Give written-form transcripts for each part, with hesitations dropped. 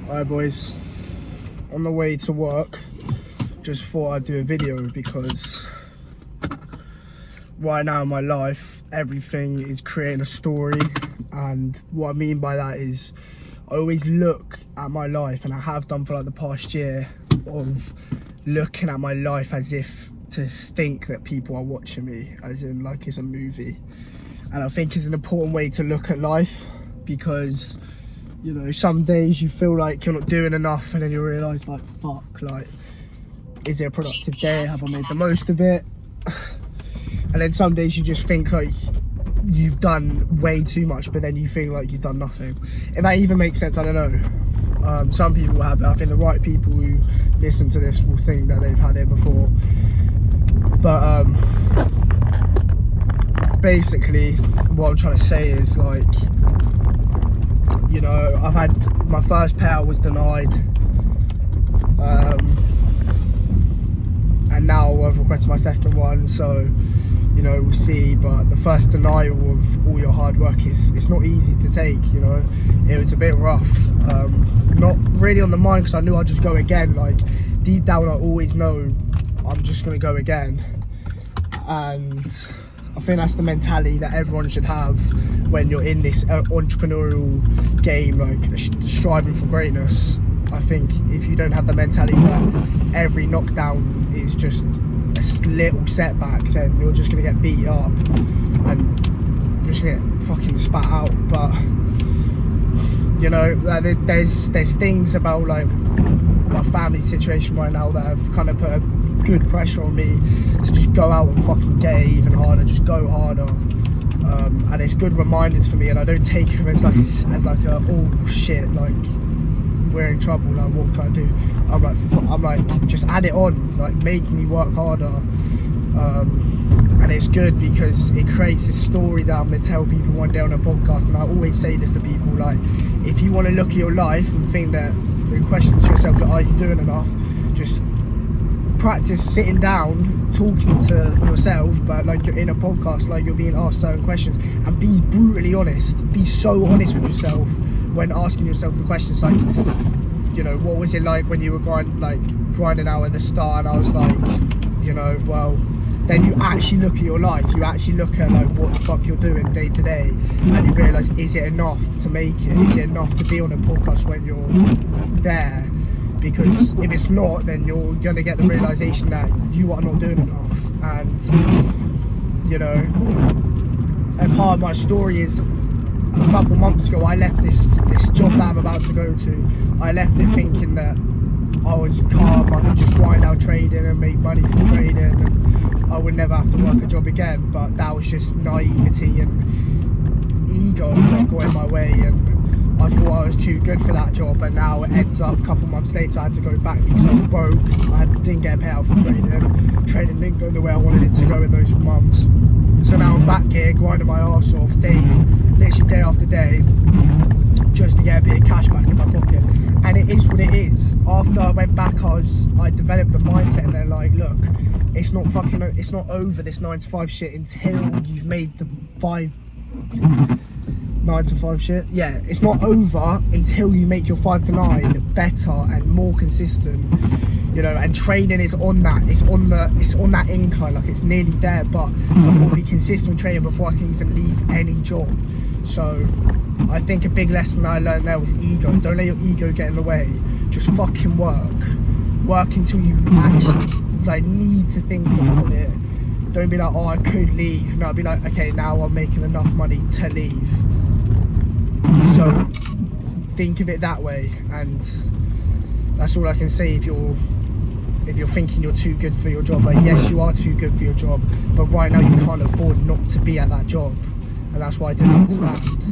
Alright boys, on the way to work, just thought I'd do a video because right now in my life, everything is creating a story, and what I mean by that is I always look at my life, and I have done for like the past year, of looking at my life as if to think that people are watching me, as in like it's a movie. And I think it's an important way to look at life, because you know, some days you feel like you're not doing enough, and then you realise like, fuck, like, is it a productive day? Have I made the most of it? And then some days you just think like you've done way too much, but then you feel like you've done nothing. If that even makes sense, I don't know. Some people have it. I think the right people who listen to this will think that they've had it before. But basically what I'm trying to say is, like, you know, I've had my first payout was denied, and now I've requested my second one, so you know, we'll see. But the first denial of all your hard work it's not easy to take, you know. It was a bit rough, not really on the mind, because I knew I'd just go again. Like, deep down I always know I'm just going to go again, and I think that's the mentality that everyone should have when you're in this entrepreneurial game, like striving for greatness. I think if you don't have the mentality that every knockdown is just a little setback, then you're just going to get beat up and you're just going to get fucking spat out. But you know, there's things about like my family situation right now that have kind of put a good pressure on me to just go out and fucking get it even harder, just go harder. And it's good reminders for me, and I don't take them as like oh shit, like we're in trouble, like what can I do? I'm like just add it on, like make me work harder. And it's good because it creates this story that I'm going to tell people one day on a podcast. And I always say this to people, like, if you want to look at your life and think that, and question to yourself, that are you doing enough, just practice sitting down talking to yourself, but like you're in a podcast, like you're being asked certain questions, and be brutally honest. Be so honest with yourself when asking yourself the questions, like, you know, what was it like when you were grinding out at the start? And I was like, you know, well, then you actually look at your life, you actually look at like what the fuck you're doing day to day, and you realise, is it enough to make it? Is it enough to be on a podcast when you're there? Because if it's not, then you're gonna get the realisation that you are not doing enough. And you know, a part of my story is, a couple months ago I left this job that I'm about to go to. I left it thinking that I was calm, I could just grind out trading and make money from trading, and I would never have to work a job again. But that was just naivety and ego that got in my way, and I thought I was too good for that job. And now it ends up, a couple months later, I had to go back because I was broke. I didn't get a payout from trading. Trading didn't go the way I wanted it to go in those months. So now I'm back here grinding my arse off, literally day after day, just to get a bit of cash back in my pocket. And it is what it is. After I went back, I developed the mindset, and they're like, look, it's not over this 9 to 5 shit until you've made the 9 to 5 shit. Yeah, it's not over until you make your 5 to 9 better and more consistent. You know, and training is on that. It's on that incline. Like, it's nearly there, but I've got to be consistent with training before I can even leave any job. So I think a big lesson I learned there was ego. Don't let your ego get in the way. Just fucking work until you actually like need to think about it. Don't be like, oh, I could leave. No, be like, okay, now I'm making enough money to leave. So think of it that way, and that's all I can say. If you're thinking you're too good for your job, like, yes, you are too good for your job, but right now you can't afford not to be at that job. And that's why I didn't understand,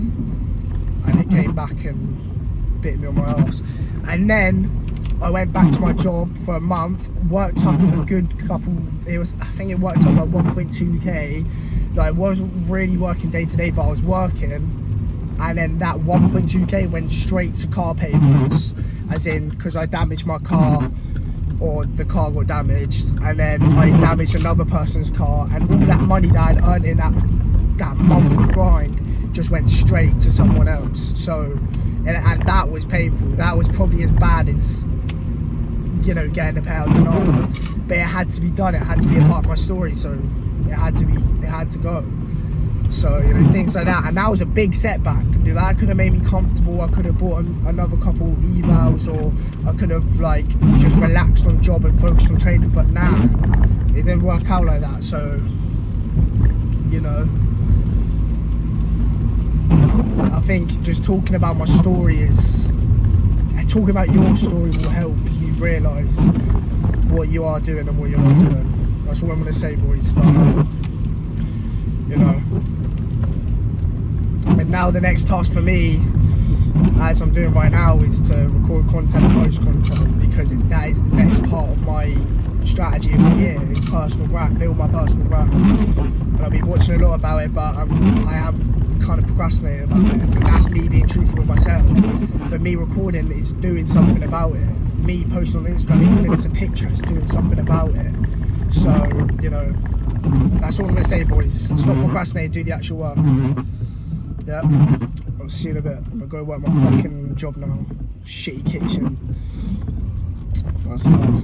and it came back and bit me on my arse. And then I went back to my job for a month, worked up a good couple, I think it worked up like 1.2k. Like, I wasn't really working day to day, but I was working. And then that 1.2k went straight to car payments, as in, because I damaged my car, or the car got damaged, and then I damaged another person's car, and all that money that I'd earned in that month of grind just went straight to someone else. So and that was painful. That was probably as bad as, you know, getting a payout denied. But it had to be done. It had to be a part of my story. So it had to go. So, you know, things like that. And that was a big setback. That could have made me comfortable. I could have bought another couple of evals, or I could have like just relaxed on job and focused on training. But nah, it didn't work out like that. So, you know, I think just talking about my story talking about your story will help you realise what you are doing and what you're not doing. That's all I'm going to say, boys. But, you know, and now the next task for me, as I'm doing right now, is to record content and post content, because that is the next part of my strategy of the year. It's personal brand, build my personal brand. And I've been watching a lot about it, but I am kind of procrastinating about it, and that's me being truthful with myself. But me recording is doing something about it. Me posting on Instagram, even if it's a picture, it's doing something about it. So, you know, that's all I'm going to say, boys. Stop procrastinating, do the actual work. Yeah, I'll see you in a bit. I'm going to go work my fucking job now. Shitty kitchen. That's stuff.